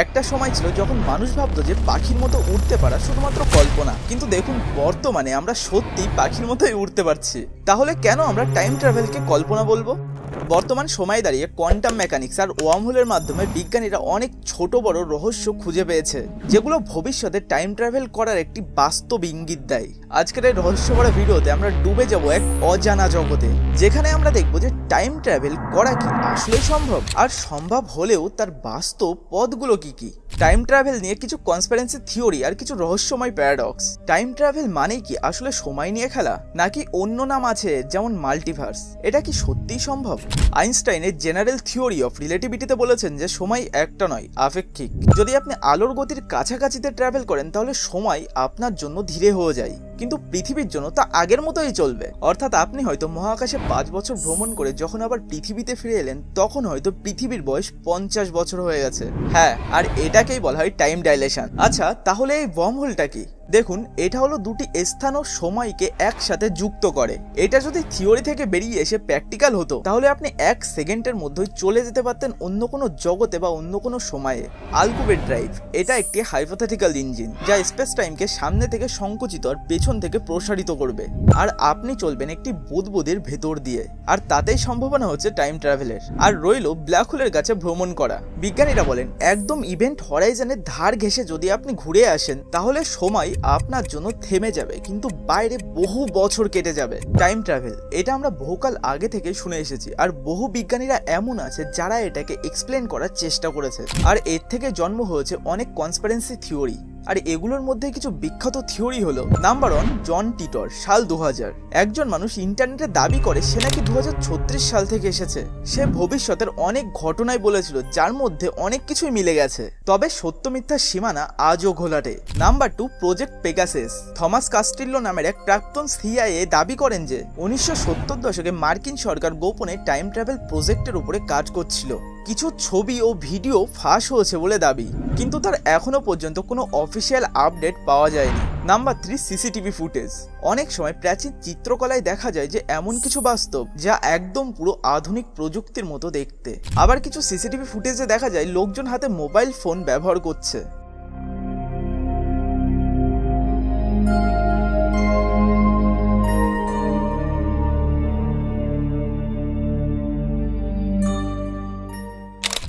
একটা সময় ছিল যখন মানুষ ভাবতো যে পাখির মতো উড়তে পারা শুধুমাত্র কল্পনা, কিন্তু দেখুন বর্তমানে আমরা সত্যি পাখির মতোই উড়তে পারছি। তাহলে কেন আমরা টাইম ট্রাভেলকে কল্পনা বলবো? বর্তমান সময়ে দাঁড়িয়ে কোয়ান্টাম মেকানিক্স আর ওয়ার্মহোলের মাধ্যমে বিজ্ঞানীরা অনেক ছোট বড় রহস্য খুঁজে পেয়েছে, যেগুলো ভবিষ্যতে টাইম ট্রাভেল করার একটি বাস্তব ইঙ্গিত দেয়। আজকের এই রহস্যভরা ভিডিওতে আমরা ডুবে যাব এক অজানা জগতে, যেখানে আমরা দেখব যে টাইম ট্রাভেল করা কি আসলে সম্ভব, আর সম্ভব হলেও তার বাস্তব পথগুলো কি কি। টাইম ট্রাভেল নিয়ে কিছু কনস্পিরেসি থিওরি আর কিছু রহস্যময় প্যারাডক্স। টাইম ট্রাভেল মানে কি আসলে সময় নিয়ে খেলা, নাকি অন্য নাম আছে যেমন মাল্টিভার্স? এটা কি সত্যিই সম্ভব? আইনস্টাইনের জেনারেল থিওরি অফ রিলেটিভিটিতে বলেছেন যে সময় একটা নয়, আপেক্ষিক। যদি আপনি আলোর গতির কাছাকাছিতে ট্রাভেল করেন তাহলে সময় আপনার জন্য ধীরে হয়ে যায়, কিন্তু পৃথিবীর জন্য তা আগের মতোই চলবে। অর্থাৎ আপনি হয়তো মহাকাশে 5 বছর ভ্রমণ করে যখন আবার পৃথিবীতে ফিরে এলেন, তখন হয়তো পৃথিবীর বয়স 50 বছর হয়ে গেছে। হ্যাঁ, আর এটাকেই বলা হয় টাইম ডাইলেশন। আচ্ছা, তাহলে এই ওয়ার্মহোলটা কি? দেখুন, এটা হলো দুটি স্থান ও সময়কে একসাথে যুক্ত করে। এটা যদি থিওরি থেকে বেরিয়ে এসে প্র্যাকটিক্যাল হতো, তাহলে আপনি 1 সেকেন্ডের মধ্যেই চলে যেতে পারতেন অন্য কোনো জগতে বা অন্য কোনো সময়ে। আলকুবেট ড্রাইভ এটা একটি হাইপোথেটিক্যাল ইঞ্জিন, যা স্পেস টাইমকে সামনে থেকে সংকুচিত আর পেছন থেকে প্রসারিত করবে, আর আপনি চলবেন একটি বুদবুদের ভেতর দিয়ে। আর তাতেই সম্ভাবনা হচ্ছে টাইম ট্রাভেলের। আর রইল ব্ল্যাক হোলের কাছে ভ্রমণ করা। বিজ্ঞানীরা বলেন একদম ইভেন্ট হরাইজনের ধার ঘেঁষে যদি আপনি ঘুরে আসেন, তাহলে সময় আপনার জন্য থেমে যাবে, কিন্তু বাইরে বহু বছর কেটে যাবে। টাইম ট্রাভেল এটা আমরা বহুকাল আগে থেকে শুনে এসেছি, আর বহু বিজ্ঞানীরা এমন আছে যারা এটাকে এক্সপ্লেন করার চেষ্টা করেছে। আর এর থেকে জন্ম হয়েছে অনেক কনস্পিরেসি থিওরি। আর এগুলোর মধ্যে কিছু বিখ্যাত থিওরি হলো, নাম্বার 1, জন টিটর, সাল 2000। একজন মানুষ ইন্টারনেটে দাবি করে সে নাকি 2036 সাল থেকে এসেছে। সে ভবিষ্যতের অনেক ঘটনাই বলেছিল, যার মধ্যে অনেক কিছুই মিলে গেছে, তবে সত্য মিথ্যার সীমানা আজও ঘোলাটে। Number 2, project Pegasus. থমাস কাস্টিল্লো নামের এক প্রাক্তন সিআইএ দাবি করেন যে 1970 দশকে মার্কিন সরকার গোপনে টাইম ট্রাভেল প্রজেক্টের উপরে কাজ করছিল। কিছু ছবি ও ভিডিও ফাঁস হয়েছে বলে দাবি, কিন্তু তার এখনো পর্যন্ত কোনো অফিসিয়াল আপডেট পাওয়া যায়নি। Number 3, CCTV footage. অনেক সময় প্রাচীন চিত্রকলায় দেখা যায় যে এমন কিছু বাস্তব যা একদম পুরো আধুনিক প্রযুক্তির মতো দেখতে। আবার কিছু সিসিটিভি ফুটেজে দেখা যায় লোকজন হাতে মোবাইল ফোন ব্যবহার করছে।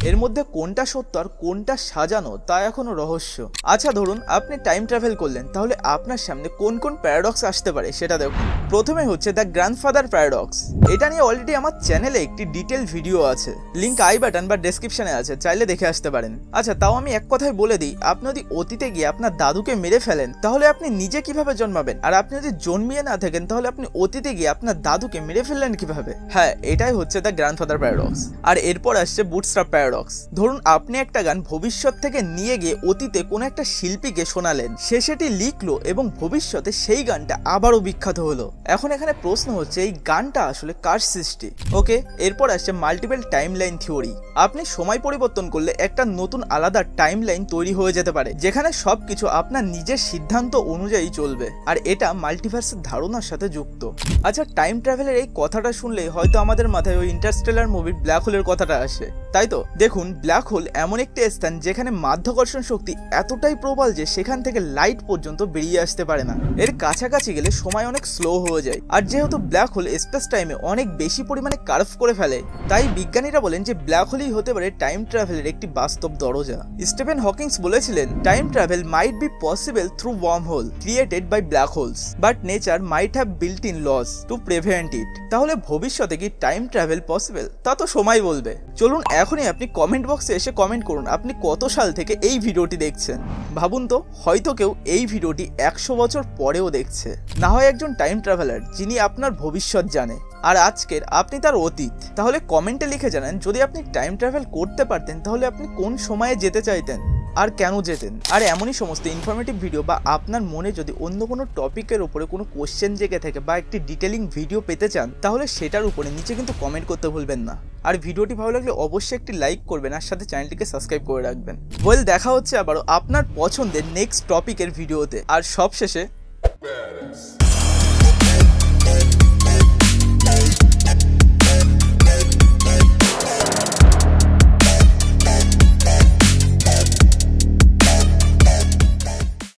এর মধ্যে কোনটা সত্য আর কোনটা সাজানো তা এখনো রহস্য। আচ্ছা, ধরুন আপনি টাইম ট্রাভেল করলেন, তাহলে আপনার সামনে কোন কোন প্যারাডক্স আসতে পারে সেটা দেখুন। প্রথমে হচ্ছে দ্য গ্র্যান্ডফাদার প্যারাডক্স। এটা নিয়ে অলরেডি আমার চ্যানেলে একটি ডিটেল ভিডিও আছে, লিংক আই বাটন বা ডেসক্রিপশনে আছে, চাইলে দেখে আসতে পারেন। আচ্ছা, তাও আমি এক কথায় বলে দিই, আপনি যদি অতীতে গিয়ে আপনার দাদুকে মেরে ফেলেন, তাহলে আপনি নিজে কিভাবে জন্মাবেন? আর আপনি যদি জন্মিয়ে না থাকেন, তাহলে আপনি অতীতে গিয়ে আপনার দাদুকে মেরে ফেললেন কিভাবে? হ্যাঁ, এটাই হচ্ছে দ্য গ্র্যান্ডফাদার প্যারাডক্স। আর এরপর আসছে বুটস্ট্র্যাপ প্যারাডক্স। ধরুন আপনি একটা গান ভবিষ্যৎ থেকে নিয়ে গিয়ে অতীতে কোনো একটা শিল্পীকে শোনালেন, সে সেটি লিখলো এবং ভবিষ্যতে সেই গানটা আবারও বিখ্যাত হলো। এখন এখানে প্রশ্ন হচ্ছে এই গানটা আসলে কার সৃষ্টি? ওকে, এরপর আসছে মাল্টিপল টাইমলাইন থিওরি। আপনি সময় পরিবর্তন করলে একটা নতুন আলাদা টাইমলাইন তৈরি হয়ে যেতে পারে, যেখানে সবকিছু আপনার নিজের সিদ্ধান্ত অনুযায়ী চলবে, আর এটা মাল্টিভার্সের ধারণার সাথে যুক্ত। আচ্ছা, টাইম ট্রাভেলের এই কথাটা শুনলে হয়তো আমাদের মাথায় ওই ইন্টারস্টেলার মুভির ব্ল্যাক হোলের কথাটা আসে, তাই তো? দেখুন, ব্ল্যাক হোল এমন একটি স্থান যেখানে মাধ্যাকর্ষণ শক্তি এতটাই প্রবল যে সেখান থেকে লাইট পর্যন্ত বেরিয়ে আসতে পারে না। এর কাছাকাছি গেলে সময় অনেক স্লো হয়ে যায়, আর যেহেতু ব্ল্যাক হোল স্পেস টাইমে অনেক বেশি পরিমাণে কার্ভ করে ফেলে, তাই বিজ্ঞানীরা বলেন যে ব্ল্যাক হোলই হতে পারে টাইম ট্রাভেলের একটি বাস্তব দরজা। স্টিফেন হকিংস বলেছিলেন, time travel might be possible through worm hole created by black holes, but nature might have built in laws to prevent it. তাহলে ভবিষ্যতে কি টাইম ট্রাভেল পসিবল, তা তো সময় বলবে। চলুন এখনই আপনি কমেন্ট বক্সে এসে কমেন্ট করুন আপনি কত সাল থেকে এই ভিডিওটি দেখছেন। ভাবুন তো, হয়তো কেউ এই ভিডিওটি 100 বছর পরেও দেখছে, না হয় একজন টাইম ট্রাভেলার যিনি আপনার ভবিষ্যৎ জানে, আর আজকের আপনি তার অতীত। তাহলে কমেন্টে লিখে জানান, যদি আপনি টাইম ট্রাভেল করতে পারতেন তাহলে আপনি কোন সময়ে যেতে চাইতেন আর কেন যেতেন। আর এমনই সমস্ত ইনফরমেটিভ ভিডিও বা আপনার মনে যদি অন্য কোনো টপিকের উপরে কোনো কোশ্চেন জেগে থাকে বা একটি ডিটেলিং ভিডিও পেতে চান, তাহলে সেটার উপরে নিচে কিন্তু কমেন্ট করতে ভুলবেন না। আর ভিডিওটি ভালো লাগলে অবশ্যই একটি লাইক করবেন, আর সাথে চ্যানেলটিকে সাবস্ক্রাইব করে রাখবেন। ওয়েল, দেখা হচ্ছে আবারও আপনার পছন্দের নেক্সট টপিকের ভিডিওতে। আর সবশেষে